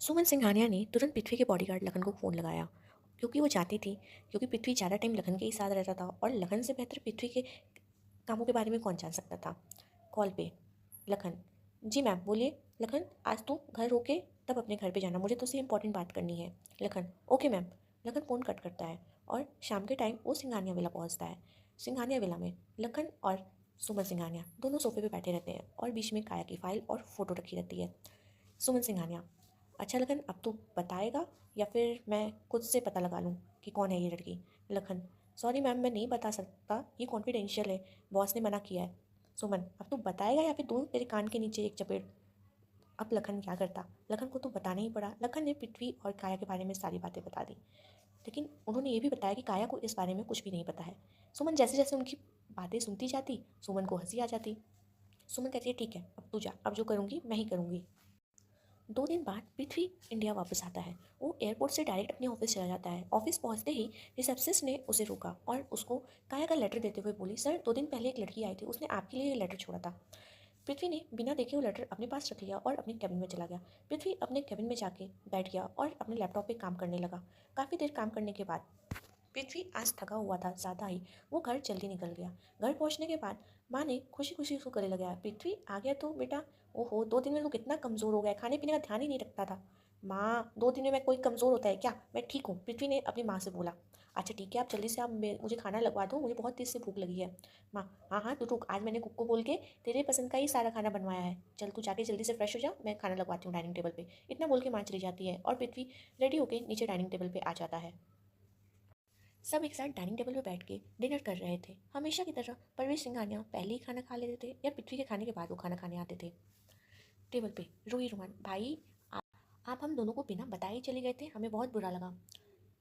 सुमन सिंघानिया ने तुरंत पृथ्वी के बॉडीगार्ड लखन को फ़ोन लगाया क्योंकि वो चाहती थी क्योंकि पृथ्वी ज़्यादा टाइम लखन के ही साथ रहता था और लखन से बेहतर पृथ्वी के कामों के बारे में कौन जान सकता था। कॉल पे लखन। जी मैम बोलिए। लखन आज तू घर होके तब अपने घर पे जाना, मुझे तुझसे इंपॉर्टेंट बात करनी है। Lakhan okay ma'am. Lakhan phone cut करता है और शाम के टाइम वो सिंघानिया विला पहुंचता है। सिंघानिया विला में लखन और सुमन सिंघानिया दोनों सोफे पे बैठे रहते हैं और बीच में काया की फाइल और फोटो रखी रहती है। सुमन सिंघानिया। अच्छा लखन, अब तू बताएगा या फिर मैं खुद से पता लगा लूँ कि कौन है ये लड़की। लखन। सॉरी मैम, मैं नहीं बता सकता, ये कॉन्फिडेंशियल है, बॉस ने मना किया है। सुमन। अब तू बताएगा या फिर दूँ तेरे कान के नीचे एक चपेट। अब लखन क्या करता। लखन को तो बताना ही पड़ा। लखन ने पृथ्वी और काया के बारे में सारी बातें बता दी, लेकिन उन्होंने ये भी बताया कि काया को इस बारे में कुछ भी नहीं पता है। सुमन जैसे जैसे उनकी बातें सुनती जाती, सुमन को हंसी आ जाती। सुमन कहती है ठीक है, अब तू जा, अब जो करूँगी मैं ही करूँगी। 2 दिन बाद पृथ्वी इंडिया वापस आता है। वो एयरपोर्ट से डायरेक्ट अपने ऑफिस चला जाता है। ऑफिस पहुंचते ही रिसेप्शनिस्ट ने उसे रोका और उसको काया का लेटर देते हुए बोली, सर 2 दिन पहले एक लड़की आई थी, उसने आपके लिए ये लेटर छोड़ा था। पृथ्वी ने बिना देखे वो लेटर अपने पास रख लिया और अपने कैबिन में चला गया। पृथ्वी अपने कैबिन में जाके बैठ गया और अपने लैपटॉप पे काम करने लगा। काफ़ी देर काम करने के बाद पृथ्वी आज थका हुआ था ज़्यादा ही, वो घर जल्दी निकल गया। घर पहुंचने के बाद माँ ने खुशी खुशी उसको गले लगाया, पृथ्वी आ गया तो बेटा। ओहो, 2 दिन में तो कितना कमज़ोर हो गया, खाने पीने का ध्यान ही नहीं रखता था। माँ 2 दिन में मैं कोई कमज़ोर होता है क्या, मैं ठीक हूँ, पृथ्वी ने अपनी माँ से बोला। अच्छा ठीक है, आप जल्दी से आप मुझे खाना लगवा दो, मुझे बहुत तेज़ से भूख लगी है। माँ। हाँ हाँ तू रुक, आज मैंने कुक को बोल के तेरे पसंद का ही सारा खाना बनवाया है, चल तू जाके जल्दी से फ्रेश हो जा, मैं खाना लगवाती हूँ डाइनिंग टेबल पे। इतना बोल के माँ चली जाती है और पृथ्वी रेडी होके नीचे डाइनिंग टेबल पे आ जाता है। सब एक साथ डाइनिंग टेबल पर बैठ के डिनर कर रहे थे। हमेशा की तरह परवेश सिंघानिया पहले ही खाना खा लेते थे या पृथ्वी के खाने के बाद वो खाना खाने आते थे। टेबल पे रूही रोहन, भाई आप हम दोनों को बिना बताए ही चले गए थे, हमें बहुत बुरा लगा।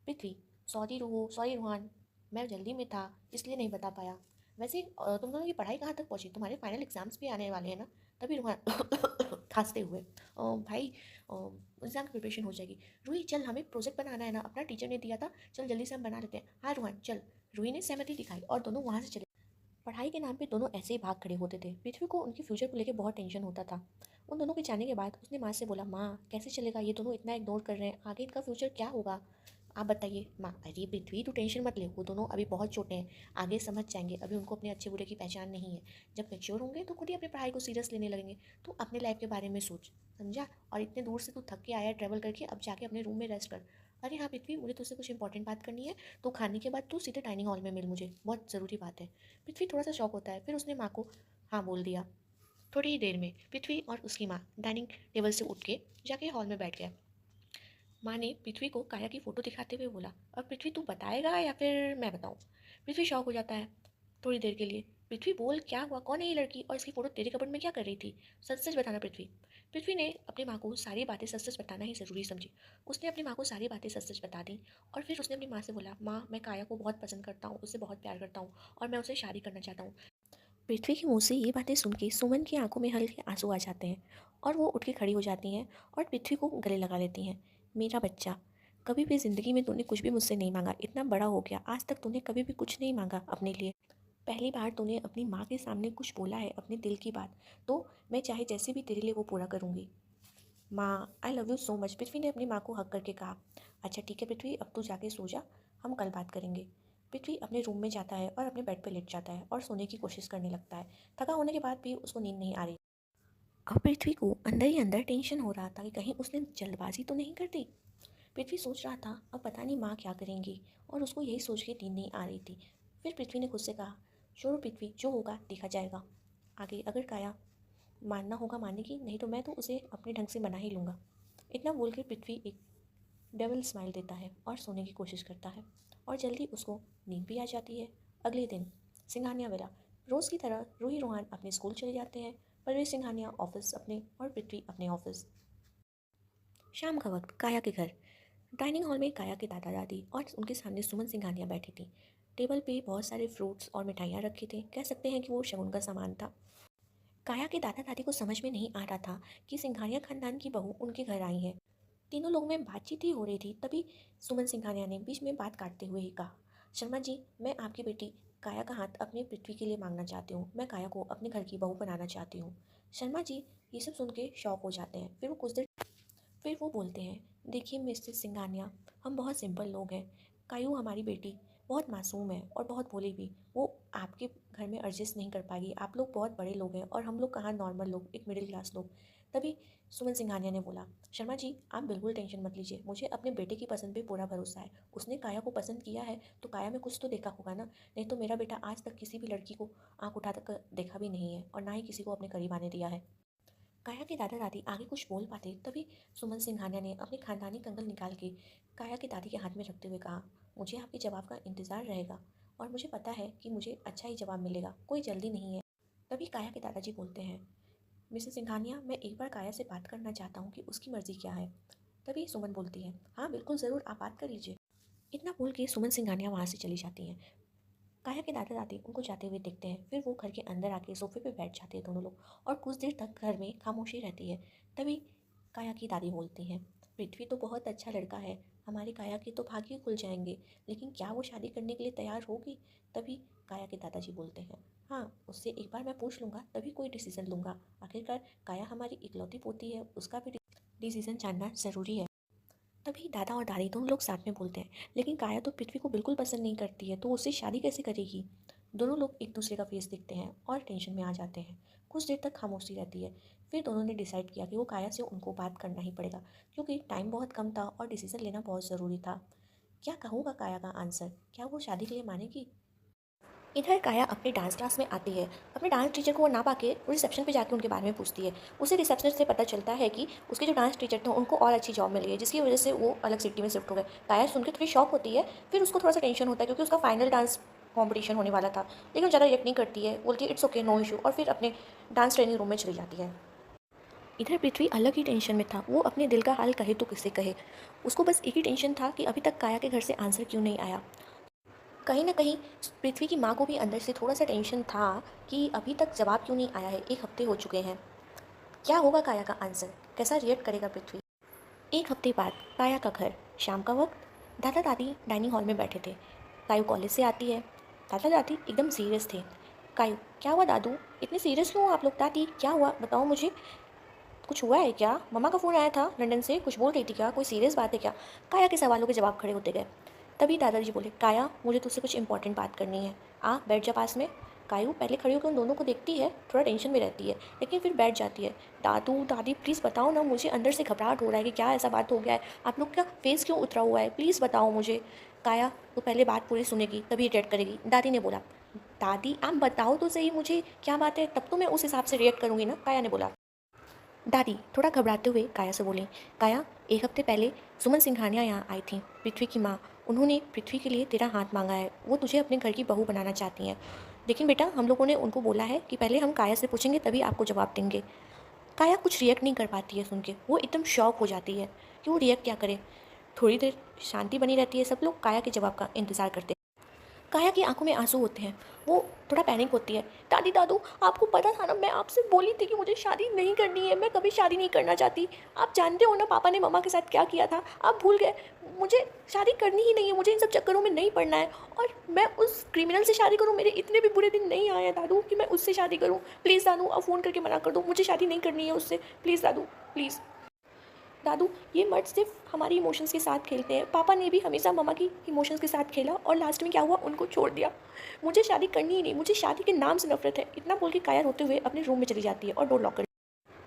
पृथ्वी। सॉरी रूहो, सॉरी रोहन, मैं जल्दी में था इसलिए नहीं बता पाया। वैसे तुम दोनों की पढ़ाई कहाँ तक पहुँची, तुम्हारे फाइनल एग्जाम्स भी आने वाले हैं ना। तभी रोहन खांसते हुए, भाई एग्ज़ाम की प्रिपरेशन हो जाएगी। रूही चल, हमें प्रोजेक्ट बनाना है ना, अपना टीचर ने दिया था, चल जल्दी से हम बना लेते हैं। हाँ रोहन चल। रूही ने सहमति दिखाई और दोनों वहाँ से चले। पढ़ाई के नाम पे दोनों ऐसे ही भाग खड़े होते थे। पृथ्वी को उनके फ्यूचर को लेकर बहुत टेंशन होता था। उन दोनों के जाने के बाद उसने माँ से बोला, माँ कैसे चलेगा, ये दोनों इतना इग्नोर कर रहे हैं, आगे इनका फ्यूचर क्या होगा, आप बताइए। माँ। अरे पृथ्वी तू टेंशन मत ले, वो दोनों अभी बहुत छोटे हैं, आगे समझ जाएंगे, अभी उनको अपने अच्छे बुरे की पहचान नहीं है। जब मैच्योर होंगे तो खुद ही अपनी पढ़ाई को सीरियस लेने लगेंगे। तू अपने लाइफ के बारे में सोच, समझा। और इतने दूर से तू थक के आया ट्रैवल करके, अब जाके अपने रूम में रेस्ट कर। अरे हाँ पृथ्वी, मुझे तुझसे कुछ इंपॉर्टेंट बात करनी है, तो खाने के बाद तू सीधे डाइनिंग हॉल में मिल, मुझे बहुत ज़रूरी बात है। पृथ्वी थोड़ा सा शॉक होता है, फिर उसने माँ को हाँ बोल दिया। थोड़ी ही देर में पृथ्वी और उसकी माँ डाइनिंग टेबल से उठ के जाके हॉल में बैठ गए। माँ ने पृथ्वी को काया की फ़ोटो दिखाते हुए बोला, अब पृथ्वी तू बताएगा या फिर मैं बताऊँ। पृथ्वी शॉक हो जाता है थोड़ी देर के लिए। पृथ्वी बोल क्या हुआ, कौन है ये लड़की और इसकी फ़ोटो तेरे कपड़ में क्या कर रही थी, सच सच बताना पृथ्वी। पृथ्वी ने अपनी माँ को सारी बातें सच सच बताना ही ज़रूरी समझी। उसने अपनी माँ को सारी बातें सच सच बता दी और फिर उसने अपनी माँ से बोला, माँ मैं काया को बहुत पसंद करता हूँ, उससे बहुत प्यार करता हूँ और मैं उसे शादी करना चाहता हूँ। पृथ्वी के मुंह से ये बातें सुन के सुमन की आंखों में हल्के आंसू आ जाते हैं और वो उठ के खड़ी हो जाती हैं और पृथ्वी को गले लगा लेती हैं। मेरा बच्चा, कभी भी ज़िंदगी में तूने कुछ भी मुझसे नहीं मांगा, इतना बड़ा हो गया आज तक तूने कभी भी कुछ नहीं मांगा अपने लिए। पहली बार तूने अपनी माँ के सामने कुछ बोला है अपने दिल की बात, तो मैं चाहे जैसे भी तेरे लिए वो पूरा करूँगी। माँ I love you so much, Prithvi ने अपनी माँ को हक करके कहा। अच्छा ठीक है पृथ्वी, अब तू जाके सो जा, हम कल बात करेंगे। पृथ्वी अपने रूम में जाता है और अपने बेड पर लेट जाता है और सोने की कोशिश करने लगता है। थका होने के बाद भी उसको नींद नहीं आ रही। अब पृथ्वी को अंदर ही अंदर टेंशन हो रहा था कि कहीं उसने जल्दबाजी तो नहीं कर दी। पृथ्वी सोच रहा था अब पता नहीं माँ क्या करेंगी, और उसको यही सोच के नींद नहीं आ रही थी। फिर पृथ्वी ने खुद से कहा, छोड़ो पृथ्वी, जो होगा देखा जाएगा, आगे अगर काया मानना होगा मानेगी, नहीं तो मैं तो उसे अपने ढंग से मना ही लूँगा। इतना बोल के पृथ्वी एक डबल स्माइल देता है और सोने की कोशिश करता है और जल्दी उसको नींद भी आ जाती है। अगले दिन सिंघानिया वाला रोज़ की तरह रूही रोहान अपने स्कूल चले जाते हैं। परवेश सिंघानिया ऑफिस अपने और पृथ्वी अपने ऑफिस। शाम का वक्त काया के घर। डाइनिंग हॉल में काया के दादा दादी और उनके सामने सुमन सिंघानिया बैठी थी। टेबल पे बहुत सारे फ्रूट्स और मिठाइयाँ रखी थी, कह सकते हैं कि वो शगुन का सामान था। काया के दादा दादी को समझ में नहीं आ रहा था कि सिंघानिया खानदान की बहू उनके घर आई है। तीनों लोगों में बातचीत ही हो रही थी, तभी सुमन सिंघानिया ने बीच में बात काटते हुए ही कहा, शर्मा जी मैं आपकी बेटी काया का हाथ अपने पृथ्वी के लिए मांगना चाहती हूँ, मैं काया को अपने घर की बहू बनाना चाहती हूँ। शर्मा जी ये सब सुन के शौक हो जाते हैं। फिर वो बोलते हैं, देखिए मिस्टर सिंघानिया, हम बहुत सिंपल लोग हैं। कायू हमारी बेटी बहुत मासूम है और बहुत भोली भी। वो आपके घर में एडजस्ट नहीं कर पाएगी। आप लोग बहुत बड़े लोग हैं और हम लोग कहाँ नॉर्मल लोग, एक मिडिल क्लास लोग। तभी सुमन सिंघानिया ने बोला, शर्मा जी आप बिल्कुल टेंशन मत लीजिए, मुझे अपने बेटे की पसंद पे पूरा भरोसा है। उसने काया को पसंद किया है तो काया में कुछ तो देखा होगा ना। नहीं तो मेरा बेटा आज तक किसी भी लड़की को आंख उठा कर देखा भी नहीं है और ना ही किसी को अपने करीब आने दिया है। काया के दादा दादी आगे कुछ बोल पाते तभी सुमन सिंघानिया ने अपनी खानदानी कंगन निकाल के काया के दादी के हाथ में रखते हुए कहा, मुझे आपके जवाब का इंतज़ार रहेगा और मुझे पता है कि मुझे अच्छा ही जवाब मिलेगा, कोई जल्दी नहीं है। तभी काया के दादाजी बोलते हैं, मिसेस सिंघानिया मैं एक बार काया से बात करना चाहता हूँ कि उसकी मर्ज़ी क्या है। तभी सुमन बोलती है, हाँ बिल्कुल ज़रूर आप बात कर लीजिए। इतना बोल के सुमन सिंघानिया वहाँ से चली जाती हैं। काया के दादा दादी उनको जाते हुए देखते हैं, फिर वो घर के अंदर आके सोफे पे बैठ जाते हैं दोनों लोग और कुछ देर तक घर में खामोशी रहती है। तभी काया की दादी बोलती हैं, पृथ्वी तो बहुत अच्छा लड़का है, हमारी काया के तो भाग्य खुल जाएंगे, लेकिन क्या वो शादी करने के लिए तैयार होगी। तभी काया के दादाजी बोलते हैं, हाँ उससे एक बार मैं पूछ लूँगा तभी कोई डिसीज़न लूँगा। आखिरकार काया हमारी इकलौती पोती है, उसका भी डिसीज़न जानना ज़रूरी है। तभी दादा और दादी दोनों लोग साथ में बोलते हैं, लेकिन काया तो पृथ्वी को बिल्कुल पसंद नहीं करती है, तो उससे शादी कैसे करेगी। दोनों लोग एक दूसरे का फेस देखते हैं और टेंशन में आ जाते हैं। कुछ देर तक खामोशी रहती है। फिर दोनों ने डिसाइड किया कि वो काया से उनको बात करना ही पड़ेगा, क्योंकि टाइम बहुत कम था और डिसीजन लेना बहुत ज़रूरी था। क्या कहूँगा काया का आंसर, क्या वो शादी के लिए मानेगी। इधर काया अपने डांस क्लास में आती है। अपने डांस टीचर को वो ना पाके वो रिसेप्शन पे जाके उनके बारे में पूछती है। उसे रिसेप्शनिस्ट से पता चलता है कि उसके जो डांस टीचर थे उनको और अच्छी जॉब मिली है, जिसकी वजह से वो अलग सिटी में शिफ्ट हो गए। काया सुन के थोड़ी शॉक होती है, फिर उसको थोड़ा सा टेंशन होता है क्योंकि उसका फाइनल डांस कॉम्पिटिशन होने वाला था, लेकिन ज़्यादा रिएक्ट नहीं करती है, बोलती है इट्स ओके नो इशू और फिर अपने डांस ट्रेनिंग रूम में चली जाती है। इधर पृथ्वी अलग ही टेंशन में था। वो अपने दिल का हाल कहे तो किससे कहे। उसको बस एक ही टेंशन था कि अभी तक काया के घर से आंसर क्यों नहीं आया। कहीं न कहीं पृथ्वी की माँ को भी अंदर से थोड़ा-सा टेंशन था कि अभी तक जवाब क्यों नहीं आया है, 1 हफ़्ते हो चुके हैं। क्या होगा काया का आंसर? कैसा रिएक्ट करेगा पृथ्वी? 1 हफ़्ते बाद काया का घर, शाम का वक़्त, दादा-दादी डाइनिंग हॉल में बैठे थे। कायू कॉलेज से आती है। दादा-दादी एकदम सीरियस थे। कायू, क्या हुआ दादू? इतने सीरियस क्यों हो आप लोग? दादी, क्या हुआ? बताओ मुझे। कुछ हुआ है क्या? मम्मा का फ़ोन आया था लंदन से, कुछ बोल रही थी क्या? कोई सीरियस बात है क्या? काया के सवालों के जवाब खड़े होते गए। तभी दादाजी बोले, काया मुझे तुझसे कुछ इंपॉर्टेंट बात करनी है। आ बैठ जा पास में। कायू पहले खड़ी होकर उन दोनों को देखती है, थोड़ा टेंशन में रहती है, लेकिन फिर बैठ जाती है। दादू दादी प्लीज़ बताओ ना, मुझे अंदर से घबराहट हो रहा है कि क्या ऐसा बात हो गया है, आप लोग का फेस क्यों उतरा हुआ है, प्लीज़ बताओ मुझे। काया तो पहले बात पूरी सुनेगी तभी रिएक्ट करेगी। दादी ने बोला, दादी आप बताओ तो सही मुझे क्या बात है, तब तो मैं उस हिसाब से रिएक्ट करूँगी ना। काया ने बोला। दादी थोड़ा घबराते हुए काया से बोली, काया 1 हफ्ते पहले सुमन सिंघानिया यहाँ आई थी, पृथ्वी की माँ। उन्होंने पृथ्वी के लिए तेरा हाथ मांगा है, वो तुझे अपने घर की बहू बनाना चाहती हैं। लेकिन बेटा हम लोगों ने उनको बोला है कि पहले हम काया से पूछेंगे तभी आपको जवाब देंगे। काया कुछ रिएक्ट नहीं कर पाती है सुन के, वो एकदम शॉक हो जाती है कि वो रिएक्ट क्या करे। थोड़ी देर शांति बनी रहती है, सब लोग काया के जवाब का इंतज़ार करते हैं। काया की आंखों में आंसू होते हैं, वो थोड़ा पैनिक होती है। दादी दादू आपको पता था ना, मैं आपसे बोली थी कि मुझे शादी नहीं करनी है, मैं कभी शादी नहीं करना चाहती। आप जानते हो ना पापा ने मम्मा के साथ क्या किया था, आप भूल गए। मुझे शादी करनी ही नहीं है, मुझे इन सब चक्करों में नहीं पड़ना है और मैं उस क्रिमिनल से शादी करूँ। मेरे इतने भी बुरे दिन नहीं आए हैं दादू कि मैं उससे शादी करूँ। प्लीज़ दादू आप फ़ोन करके मना कर दो, मुझे शादी नहीं करनी है उससे। Please Dadu please. दादू ये मर्द सिर्फ हमारी इमोशंस के साथ खेलते हैं, पापा ने भी हमेशा मम्मा की इमोशंस के साथ खेला और लास्ट में क्या हुआ, उनको छोड़ दिया। मुझे शादी करनी ही नहीं, मुझे शादी के नाम से नफरत है। इतना बोल के काया रोते हुए अपने रूम में चली जाती है और डोर लॉक कर।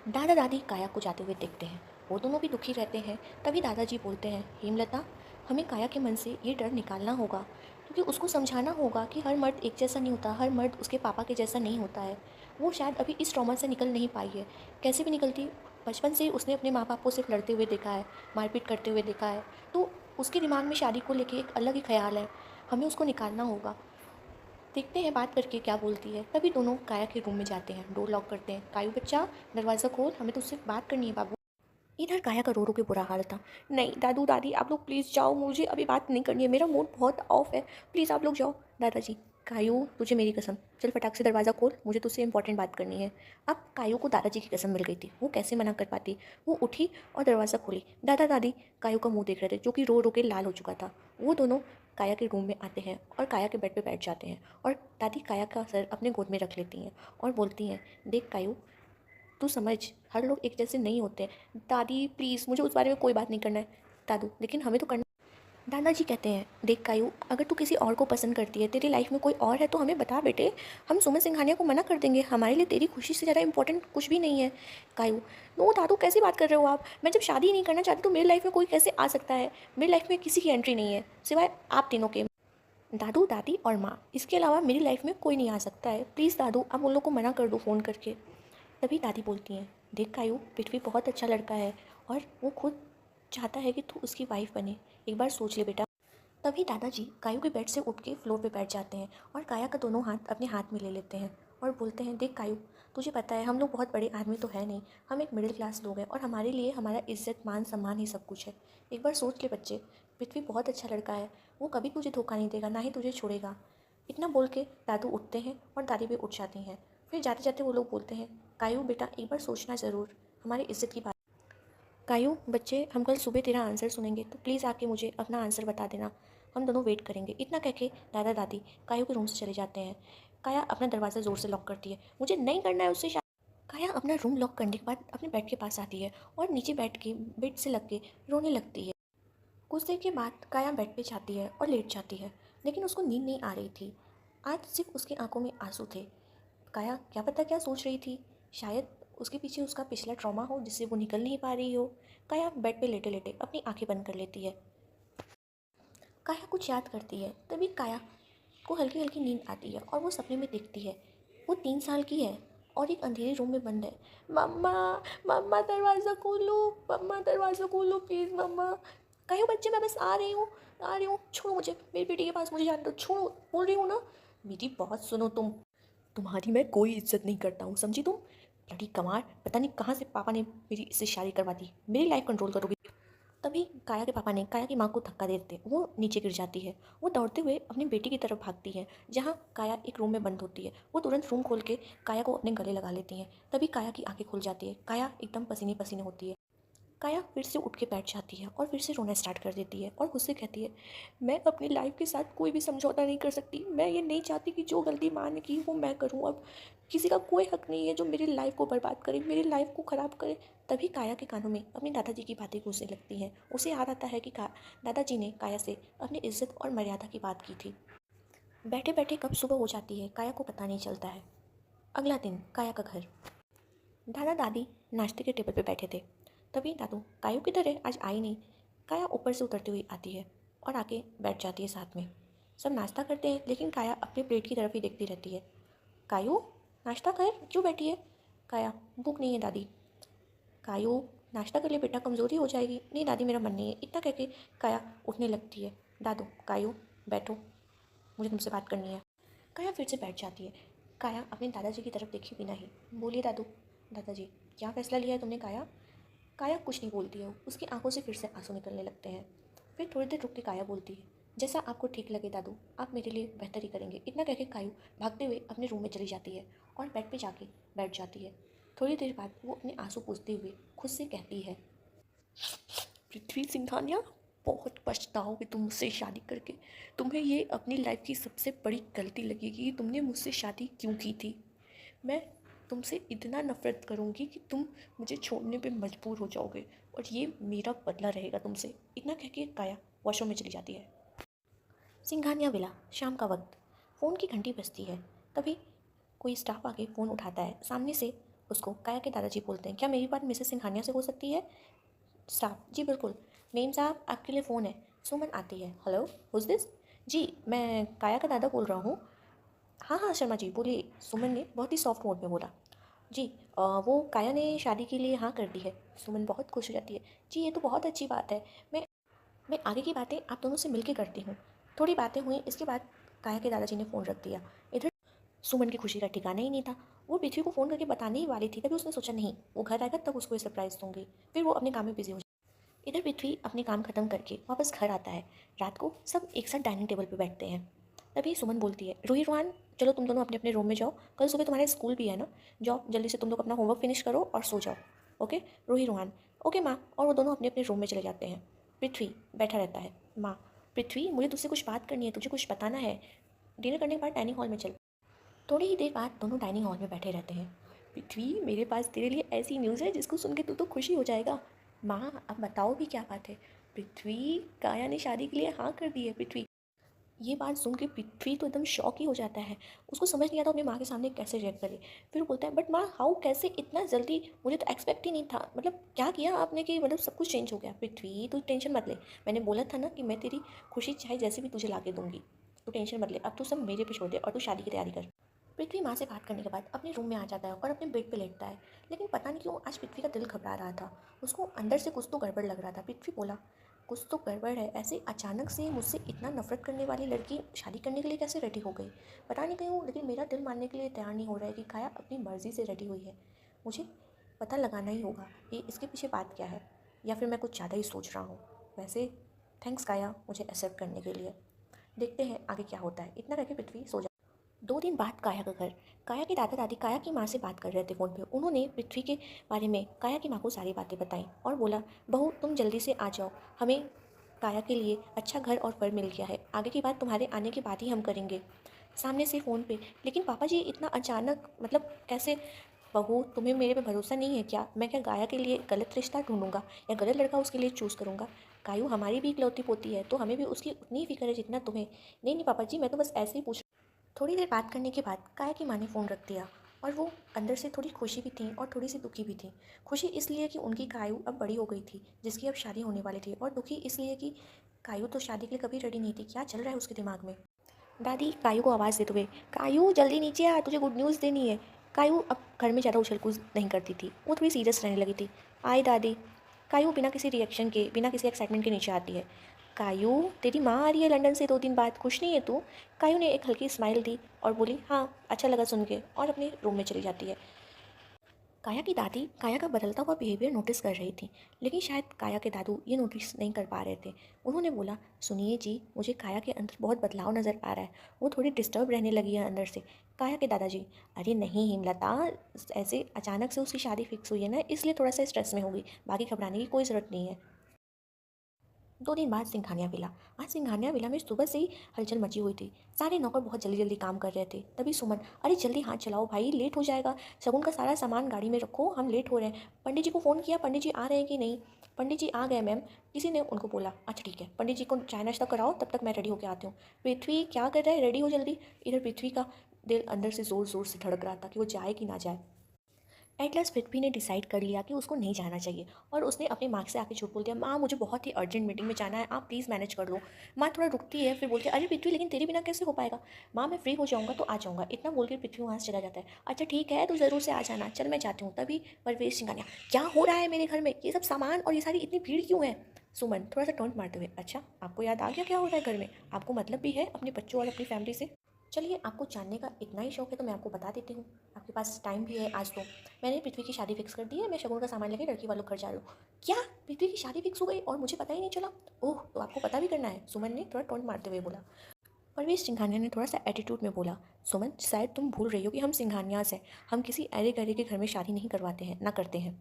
दादा दादी काया को जाते हुए देखते हैं, वो दोनों भी दुखी रहते हैं। तभी दादाजी बोलते हैं, हेमलता हमें काया के मन से ये डर निकालना होगा, क्योंकि उसको समझाना होगा कि हर मर्द एक जैसा नहीं होता, हर मर्द उसके पापा के जैसा नहीं होता है। वो शायद अभी इस ट्रॉमा से निकल नहीं पाई है। कैसे भी निकलती, बचपन से उसने अपने माँ बाप को सिर्फ लड़ते हुए देखा है, मारपीट करते हुए देखा है, तो उसके दिमाग में शादी को लेके एक अलग ही ख्याल है। हमें उसको निकालना होगा। देखते हैं बात करके क्या बोलती है। तभी दोनों काया के रूम में जाते हैं, डोर लॉक करते हैं। कायू बच्चा दरवाज़ा खोल, हमें तुझसे बात करनी है बाबू। इधर काया का रो के बुरा हाल था। नहीं दादू दादी आप लोग प्लीज़ जाओ, मुझे अभी बात नहीं करनी है, मेरा मूड बहुत ऑफ है, प्लीज़ आप लोग जाओ। दादाजी, कायू तुझे मेरी कसम, चल फटाक से दरवाज़ा खोल, मुझे तुझसे इंपॉर्टेंट बात करनी है। अब कायू को दादाजी की कसम मिल गई थी, वो कैसे मना कर पाती। वो उठी और दरवाज़ा खोली। दादा दादी कायू का मुंह देख रहे थे, जो कि रो के लाल हो चुका था। वो दोनों काया के रूम में आते हैं और काया के बेड पे बैठ जाते हैं और दादी काया का सर अपने गोद में रख लेती हैं और बोलती हैं, देख कायू, तू समझ, हर लोग एक जैसे नहीं होते। दादी प्लीज़, मुझे उस बारे में कोई बात नहीं करना है। दादू, लेकिन हमें तो करना। दादाजी कहते हैं, देख कायू, अगर तू किसी और को पसंद करती है, तेरी लाइफ में कोई और है तो हमें बता बेटे, हम सुमन सिंघानिया को मना कर देंगे। हमारे लिए तेरी खुशी से ज़्यादा इंपॉर्टेंट कुछ भी नहीं है। कायू, नो दादू, कैसी बात कर रहे हो आप? मैं जब शादी ही नहीं करना चाहती तो मेरी लाइफ में कोई कैसे आ सकता है? मेरी लाइफ में किसी की एंट्री नहीं है सिवाय आप तीनों के, दादू दादी और माँ। इसके अलावा मेरी लाइफ में कोई नहीं आ सकता है। प्लीज़ दादू, आप उन लोग को मना कर दो फ़ोन करके। तभी दादी बोलती हैं, देख कायू, पृथ्वी बहुत अच्छा लड़का है और वो खुद चाहता है कि तू उसकी वाइफ बने। एक बार सोच ले बेटा। तभी दादाजी कायू के बेड से उठ के फ्लोर पे बैठ जाते हैं और काया का दोनों हाथ अपने हाथ में ले लेते हैं और बोलते हैं, देख कायू, तुझे पता है हम लोग बहुत बड़े आदमी तो है नहीं, हम एक मिडिल क्लास लोग हैं और हमारे लिए हमारा इज्जत मान सम्मान ही सब कुछ है। एक बार सोच ले बच्चे, पृथ्वी बहुत अच्छा लड़का है, वो कभी तुझे धोखा नहीं देगा, ना ही तुझे छोड़ेगा। इतना बोल के दादू उठते हैं और दादी भी उठ जाती हैं। फिर जाते जाते वो लोग बोलते हैं, कायू बेटा, एक बार सोचना ज़रूर, हमारी इज्जत की बात। कायू बच्चे, हम कल सुबह तेरा आंसर सुनेंगे तो प्लीज़ आके मुझे अपना आंसर बता देना, हम दोनों वेट करेंगे। इतना कह के दादा दादी कायू के रूम से चले जाते हैं। काया अपना दरवाज़ा ज़ोर से लॉक करती है, मुझे नहीं करना है उससे काया अपना रूम लॉक करने के बाद अपने बेड के पास आती है और नीचे बैठ के बेड से लग के रोने लगती है। कुछ देर के बाद काया बेड पे जाती है और लेट जाती है, लेकिन उसको नींद नहीं आ रही थी। आज सिर्फ उसकी आंखों में आंसू थे। काया क्या पता क्या सोच रही थी, शायद उसके पीछे उसका पिछला ट्रॉमा हो जिससे वो निकल नहीं पा रही हो। काया बेड पे लेटे लेटे अपनी आंखें बंद कर लेती है। काया कुछ याद करती है, तभी काया को हल्की हल्की नींद आती है और वो सपने में देखती है वो 3 साल की है और एक अंधेरे रूम में बंद है। मम्मा, मम्मा दरवाज़ा खोलो, मम्मा दरवाज़ा खोलो प्लीज़ मम्मा। काया बच्चे, मैं बस आ रही हूँ, छोड़ो मुझे, मेरी बेटी के पास मुझे जाने दो, छोड़ो, बोल रही हूँ ना। मेरी बात सुनो तुम, तुम्हारी मैं कोई इज्जत नहीं करता हूँ, समझी तुम? लड़ी कमार, पता नहीं कहाँ से पापा ने मेरी इससे शादी करवा दी, मेरी लाइफ कंट्रोल करोगी। तभी काया के पापा ने काया की माँ को धक्का दे देते, वो नीचे गिर जाती है। वो दौड़ते हुए अपनी बेटी की तरफ भागती है जहाँ काया एक रूम में बंद होती है। वो तुरंत रूम खोल के काया को अपने गले लगा लेती हैं। तभी काया की आंखें खुल जाती है, काया एकदम पसीने पसीने होती है। काया फिर से उठ के बैठ जाती है और फिर से रोना स्टार्ट कर देती है और खुद से कहती है, मैं अपनी लाइफ के साथ कोई भी समझौता नहीं कर सकती। मैं ये नहीं चाहती कि जो गलती माँ ने की वो मैं करूँ। अब किसी का कोई हक नहीं है जो मेरी लाइफ को बर्बाद करे, मेरी लाइफ को ख़राब करे। तभी काया के कानों में अपने दादाजी की बातें गूंजने लगती हैं। उसे याद आता है कि दादाजी ने काया से अपनी इज्जत और मर्यादा की बात की थी। बैठे बैठे कब सुबह हो जाती है काया को पता नहीं चलता है। अगला दिन काया का घर। दादा दादी नाश्ते के टेबल पर बैठे थे। तभी दादू, कायू किधर है, आज आई नहीं। काया ऊपर से उतरती हुई आती है और आके बैठ जाती है साथ में। सब नाश्ता करते हैं लेकिन काया अपने प्लेट की तरफ ही देखती रहती है। कायू, नाश्ता कर, क्यों बैठी है? काया, भूख नहीं है दादी। कायू, नाश्ता कर ले बेटा, कमज़ोरी हो जाएगी। नहीं दादी, मेरा मन नहीं है। इतना कह के काया उठने लगती है। दादू, कायू बैठो, मुझे तुमसे बात करनी है। काया फिर से बैठ जाती है। काया अपने दादाजी की तरफ देखे बिना ही, बोलिए दादू। दादाजी, क्या फ़ैसला लिया है तुमने काया? काया कुछ नहीं बोलती है, उसकी आंखों से फिर से आंसू निकलने लगते हैं। फिर थोड़ी देर रुक के काया बोलती है, जैसा आपको ठीक लगे दादू, आप मेरे लिए बेहतर ही करेंगे। इतना कह के कायू भागते हुए अपने रूम में चली जाती है और बेड पे जाके बैठ जाती है। थोड़ी देर बाद वो अपने आंसू पोंछते हुए खुद से कहती है, पृथ्वी सिंघानिया, बहुत पछताओगे तुम मुझसे शादी करके। तुम्हें ये अपनी लाइफ की सबसे बड़ी गलती लगेगी कि तुमने मुझसे शादी क्यों की थी। मैं तुमसे इतना नफ़रत करूँगी कि तुम मुझे छोड़ने पे मजबूर हो जाओगे और ये मेरा बदला रहेगा तुमसे। इतना कह के काया वॉशरूम में चली जाती है। सिंघानिया विला, शाम का वक्त। फ़ोन की घंटी बजती है। तभी कोई स्टाफ आके फ़ोन उठाता है। सामने से उसको काया के दादाजी बोलते हैं, क्या मेरी बात मिसेस सिंघानिया से हो सकती है? स्टाफ, जी बिल्कुल। मेम साहब, आपके लिए फ़ोन है। सुमन आती है। Hello, who's this? जी, मैं काया का दादा बोल रहा हूँ। हाँ हाँ शर्मा जी बोलिए, सुमन ने बहुत ही सॉफ्ट मोड में बोला। जी, वो काया ने शादी के लिए हाँ कर दी है। सुमन बहुत खुश हो जाती है। जी, ये तो बहुत अच्छी बात है। मैं आगे की बातें आप दोनों से मिल के करती हूँ। थोड़ी बातें हुई, इसके बाद काया के दादाजी ने फ़ोन रख दिया। इधर सुमन की खुशी का ठिकाना ही नहीं था। वो पृथ्वी को फ़ोन करके बताने ही वाली थी, तभी उसने सोचा नहीं, वो घर आएगा तब उसको ये सरप्राइज़ दूँगी। फिर वो अपने काम में बिज़ी हो। इधर पृथ्वी अपने काम ख़त्म करके वापस घर आता है। रात को सब एक साथ डाइनिंग टेबल पर बैठते हैं। तभी सुमन बोलती है, रूही रोहान, चलो तुम दोनों अपने अपने रूम में जाओ, कल सुबह तुम्हारे स्कूल भी है ना। जाओ जल्दी से तुम लोग अपना होमवर्क फिनिश करो और सो जाओ। ओके? रूही रोहान, ओके माँ। और वो दोनों अपने अपने रूम में चले जाते हैं। पृथ्वी बैठा रहता है। माँ, पृथ्वी मुझे तुझसे कुछ बात करनी है, तुझे कुछ बताना है। डिनर करने के बाद डाइनिंग हॉल में चल। थोड़ी ही देर बाद दोनों डाइनिंग हॉल में बैठे रहते हैं। पृथ्वी, मेरे पास तेरे लिए ऐसी न्यूज़ है जिसको सुन के तू तो खुशी हो जाएगा। माँ, अब बताओ भी क्या बात है। पृथ्वी, काया ने शादी के लिए हाँ कर दी है। पृथ्वी, ये बात सुन के पृथ्वी तो एकदम शॉक ही हो जाता है। उसको समझ नहीं आता अपनी माँ के सामने कैसे रिएक्ट करे। फिर वो बोलता है, बट माँ, हाउ, कैसे इतना जल्दी? मुझे तो एक्सपेक्ट ही नहीं था। मतलब क्या किया आपने कि मतलब सब कुछ चेंज हो गया? पृथ्वी, तू टेंशन मत ले। मैंने बोला था ना कि मैं तेरी खुशी चाहे जैसे भी तुझे ला के दूंगी। तू टेंशन मत ले, अब तू सब मेरे पे छोड़ दे और तू शादी की तैयारी कर। पृथ्वी माँ से बात करने के बाद अपने रूम में आ जाता है और अपने बेड पे लेटता है। लेकिन पता नहीं क्यों आज पृथ्वी का दिल घबरा रहा था। उसको अंदर से कुछ तो गड़बड़ लग रहा था। पृथ्वी बोला, कुछ तो गड़बड़ है। ऐसे अचानक से मुझसे इतना नफरत करने वाली लड़की शादी करने के लिए कैसे रेडी हो गई? पता नहीं क्यों, लेकिन मेरा दिल मानने के लिए तैयार नहीं हो रहा है कि काया अपनी मर्ज़ी से रेडी हुई है। मुझे पता लगाना ही होगा कि इसके पीछे बात क्या है, या फिर मैं कुछ ज़्यादा ही सोच रहा हूँ। वैसे थैंक्स काया, मुझे एक्सेप्ट करने के लिए। देखते हैं आगे क्या होता है। इतना करके पृथ्वी सो 2 दिन बाद काया का घर। काया के दादा दादी काया की माँ से बात कर रहे थे फ़ोन पे। उन्होंने पृथ्वी के बारे में काया की माँ को सारी बातें बताई और बोला, बहू तुम जल्दी से आ जाओ, हमें काया के लिए अच्छा घर और वर मिल गया है। आगे की बात तुम्हारे आने के बाद ही हम करेंगे। सामने से फ़ोन पे, लेकिन पापा जी इतना अचानक, मतलब कैसे? बहू, तुम्हें मेरे पे भरोसा नहीं है क्या? मैं क्या गाया के लिए गलत रिश्ता ढूंढूंगा या गलत लड़का उसके लिए चूज़ करूंगा? कायू हमारी भी इकलौती पोती है, तो हमें भी उसकी उतनी ही फिक्र है जितना तुम्हें। नहीं नहीं पापा जी, मैं तो बस ऐसे ही पूछ। थोड़ी देर बात करने के बाद काया की माँ ने फ़ोन रख दिया और वो अंदर से थोड़ी खुशी भी थी और थोड़ी सी दुखी भी थी। खुशी इसलिए कि उनकी कायू अब बड़ी हो गई थी जिसकी अब शादी होने वाली थी, और दुखी इसलिए कि कायू तो शादी के लिए कभी रेडी नहीं थी। क्या चल रहा है उसके दिमाग में? दादी कायू को आवाज़ देते हुए, कायू जल्दी नीचे आ, तुझे गुड न्यूज़ देनी है। कायू अब घर में ज़्यादा उछल कूद नहीं करती थी, वो थोड़ी सीरियस रहने लगी थी। आए दादी। कायू बिना किसी रिएक्शन के, बिना किसी एक्साइटमेंट के नीचे आती है। कायू, तेरी माँ आ रही है लंदन से 2 दिन बाद, खुश नहीं है तू? कायू ने एक हल्की स्माइल दी और बोली, हाँ अच्छा लगा सुन के, और अपने रूम में चली जाती है। काया की दादी काया का बदलता हुआ बिहेवियर नोटिस कर रही थी, लेकिन शायद काया के दादू ये नोटिस नहीं कर पा रहे थे। उन्होंने बोला, सुनिए जी, मुझे काया के अंदर बहुत बदलाव नज़र आ रहा है। वो थोड़ी डिस्टर्ब रहने लगी है अंदर से। काया के दादाजी, अरे नहीं हिमलता, ऐसे अचानक से उसकी शादी फिक्स हुई है ना, इसलिए थोड़ा सा स्ट्रेस में होगी। बाकी घबराने की कोई ज़रूरत नहीं है। 2 दिन बाद सिंघानिया विला। आज सिंघानिया विला में सुबह से ही हलचल मची हुई थी। सारे नौकर बहुत जल्दी जल्दी काम कर रहे थे। तभी सुमन, अरे जल्दी हाथ चलाओ भाई, लेट हो जाएगा। शगुन का सारा सामान गाड़ी में रखो, हम लेट हो रहे हैं। पंडित जी को फ़ोन किया, पंडित जी आ रहे हैं कि नहीं? पंडित जी आ गए मैम। किसी ने उनको बोला, अच्छा ठीक है, पंडित जी को चाय नाश्ता कराओ, तब तक मैं रेडी होकर आती हूँ। पृथ्वी क्या कर रहा है, रेडी हो जल्दी। इधर पृथ्वी का दिल अंदर से ज़ोर ज़ोर से धड़क रहा था कि वो जाए कि ना जाए। एट लास्ट पृथ्वी ने डिसाइड कर लिया कि उसको नहीं जाना चाहिए, और उसने अपनी माँ से आके झूठ बोल दिया, माँ मुझे बहुत ही अर्जेंट मीटिंग में जाना है, आप प्लीज़ मैनेज कर लो। माँ थोड़ा रुकती है, फिर बोलती है, अरे पृथ्वी, लेकिन तेरे बिना कैसे हो पाएगा? माँ मैं फ्री हो जाऊँगा तो आ जाऊँगा। इतना बोल के पृथ्वी वहाँ से चला जाता है। अच्छा ठीक है, तो ज़रूर से आ जाना, चल मैं जाती हूँ। तभी परवेश सिंघानिया, क्या हो रहा है मेरे घर में? ये सब सामान और ये सारी इतनी भीड़ क्यों है? सुमन थोड़ा सा टोंट मारते हुए, अच्छा आपको याद आ गया क्या हो रहा है घर में? आपको मतलब भी है अपने बच्चों और अपनी फैमिली से? चलिए, आपको जानने का इतना ही शौक है तो मैं आपको बता देती हूँ। आपके पास टाइम भी है आज तो। मैंने पृथ्वी की शादी फिक्स कर दी है, मैं शगुन का सामान लेके लड़की वालों के घर जा रही हूँ। क्या? पृथ्वी की शादी फिक्स हो गई और मुझे पता ही नहीं चला? ओह, तो आपको पता भी करना है? सुमन ने थोड़ा टोंट मारते हुए बोला। परवेश सिंघानिया ने थोड़ा सा एटीट्यूड में बोला, सुमन शायद तुम भूल रही हो कि हम सिंघानियाज हैं। हम किसी अरे गरे के घर में शादी नहीं करवाते हैं, ना करते हैं।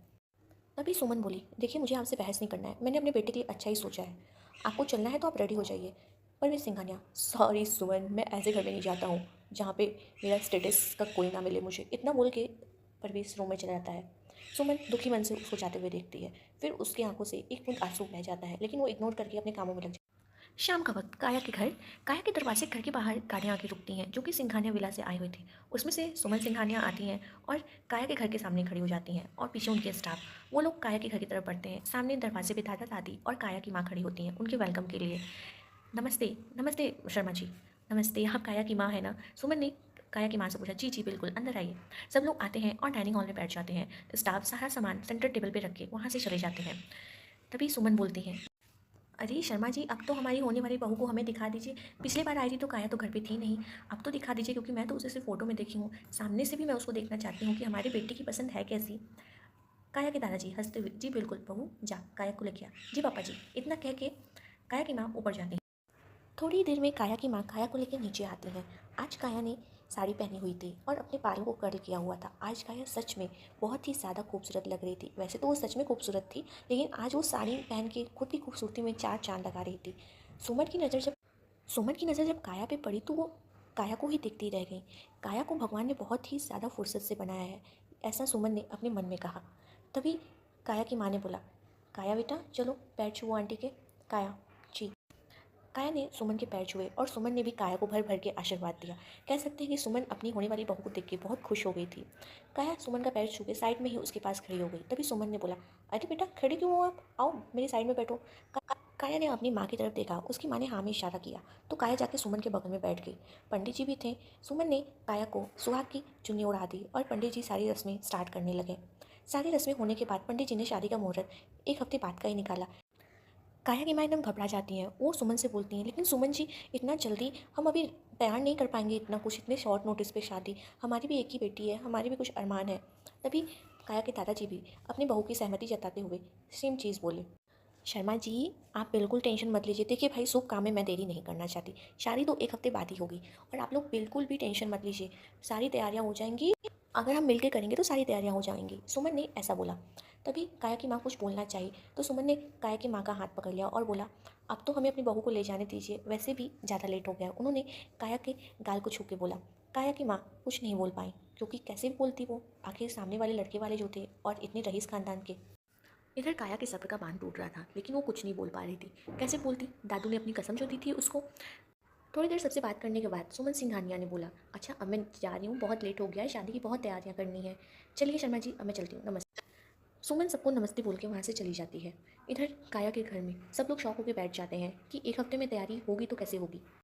तभी सुमन बोली, देखिए मुझे आपसे बहस नहीं करना है, मैंने अपने बेटे के लिए अच्छा ही सोचा है। आपको चलना है तो आप रेडी हो जाइए। परवेश सिंघानिया, सॉरी सुमन, मैं ऐसे घर में नहीं जाता हूँ जहाँ पे मेरा स्टेटस का कोई ना मिले मुझे। इतना बोल के परवेश रूम में चला जाता है। सुमन दुखी मन से उसको जाते हुए देखती है। फिर उसकी आंखों से एक बूंद आंसू बह जाता है, लेकिन वो इग्नोर करके अपने कामों में लग जाती है। शाम का वक्त, काया के घर। काया के दरवाजे घर के बाहर गाड़ियाँ आके रुकती हैं जो कि सिंघानिया विला से आई हुई थी। उसमें से सुमन सिंघानिया आती हैं और काया के घर के सामने खड़ी हो जाती हैं, और पीछे उनके स्टाफ। वो लोग काया के घर की तरफ बढ़ते हैं। सामने दरवाजे पे दादा दादी और काया की माँ खड़ी होती हैं उनके वेलकम के लिए। नमस्ते नमस्ते शर्मा जी। नमस्ते, आप काया की माँ है ना? सुमन ने काया की माँ से पूछा। जी जी बिल्कुल, अंदर आइए। सब लोग आते हैं और डाइनिंग हॉल में बैठ जाते हैं। स्टाफ सारा सामान सेंटर टेबल पे रख के वहाँ से चले जाते हैं। तभी सुमन बोलती हैं, अरे शर्मा जी, अब तो हमारी होने वाली बहू को हमें दिखा दीजिए। पिछली बार आई थी तो काया तो घर पे थी नहीं। अब तो दिखा दीजिए, क्योंकि मैं तो उसे सिर्फ फ़ोटो में देखी हूँ। सामने से भी मैं उसको देखना चाहती हूँ कि हमारी बेटी की पसंद है कैसी। काया के दादाजी हंसते हुए, जी बिल्कुल बहू, जा काया को लेके आ। जी पापा जी। इतना कह के काया की माँ ऊपर जाती है। थोड़ी देर में काया की माँ काया को लेकर नीचे आती हैं। आज काया ने साड़ी पहनी हुई थी और अपने बालों को कर्ल किया हुआ था। आज काया सच में बहुत ही ज़्यादा खूबसूरत लग रही थी। वैसे तो वो सच में खूबसूरत थी, लेकिन आज वो साड़ी पहन के खुद की खूबसूरती में चार चांद लगा रही थी। सुमन की नज़र जब सुमन की नज़र जब काया पे पड़ी तो वो काया को ही देखती रह गई। काया को भगवान ने बहुत ही ज़्यादा फुर्सत से बनाया है। ऐसा सुमन ने अपने मन में कहा। तभी काया की माँ ने बोला, काया बेटा चलो पैर छुओ आंटी के। काया, जी। काया ने सुमन के पैर छुए और सुमन ने भी काया को भर भर के आशीर्वाद दिया। कह सकते हैं कि सुमन अपनी होने वाली बहू को देख के बहुत खुश हो गई थी। काया सुमन का पैर छू के साइड में ही उसके पास खड़ी हो गई। तभी सुमन ने बोला, अरे बेटा खड़े क्यों हो आप, आओ मेरी साइड में बैठो। काया ने अपनी माँ की तरफ देखा, उसकी माँ ने हाँ में इशारा किया तो काया जाके सुमन के बगल में बैठ गई। पंडित जी भी थे। सुमन ने काया को सुहाग की चुन्नी उड़ा दी और पंडित जी सारी रस्में स्टार्ट करने लगे। सारी रस्में होने के बाद पंडित जी ने शादी का मुहूर्त एक हफ्ते बाद का ही निकाला। काया की माँ एकदम घबरा जाती हैं, वो सुमन से बोलती हैं, लेकिन सुमन जी इतना जल्दी हम अभी तैयार नहीं कर पाएंगे, इतना कुछ इतने शॉर्ट नोटिस पे शादी, हमारी भी एक ही बेटी है, हमारी भी कुछ अरमान है। तभी काया के दादाजी भी अपनी बहू की सहमति जताते हुए सेम चीज़ बोले, शर्मा जी आप बिल्कुल टेंशन मत लीजिए, देखिए भाई शुभ काम में मैं देरी नहीं करना चाहती, शादी तो एक हफ्ते बाद ही होगी और आप लोग बिल्कुल भी टेंशन मत लीजिए, सारी तैयारियाँ हो जाएंगी, अगर हम मिलकर करेंगे तो सारी तैयारियाँ हो जाएंगी। सुमन ने ऐसा बोला। तभी काया की माँ कुछ बोलना चाहिए तो सुमन ने काया की माँ का हाथ पकड़ लिया और बोला, अब तो हमें अपनी बहू को ले जाने दीजिए, वैसे भी ज़्यादा लेट हो गया। उन्होंने काया के गाल को छू के बोला। काया की माँ कुछ नहीं बोल पाई क्योंकि कैसे भी बोलती वो, आखिर सामने वाले लड़के वाले जो थे और इतने रईस खानदान के। इधर काया के सब्र का बांध टूट रहा था लेकिन वो कुछ नहीं बोल पा रही थी, कैसे बोलती, दादू ने अपनी कसम जो दी थी उसको। थोड़ी देर सबसे बात करने के बाद सुमन सिंघानिया ने बोला, अच्छा अब मैं जा रही हूँ, बहुत लेट हो गया है, शादी की बहुत तैयारियाँ करनी है, चलिए शर्मा जी अब मैं चलती हूँ, नमस्ते। सुमन सबको नमस्ते बोल के वहाँ से चली जाती है। इधर काया के घर में सब लोग शौक होकर बैठ जाते हैं कि एक हफ्ते में तैयारी होगी तो कैसे होगी।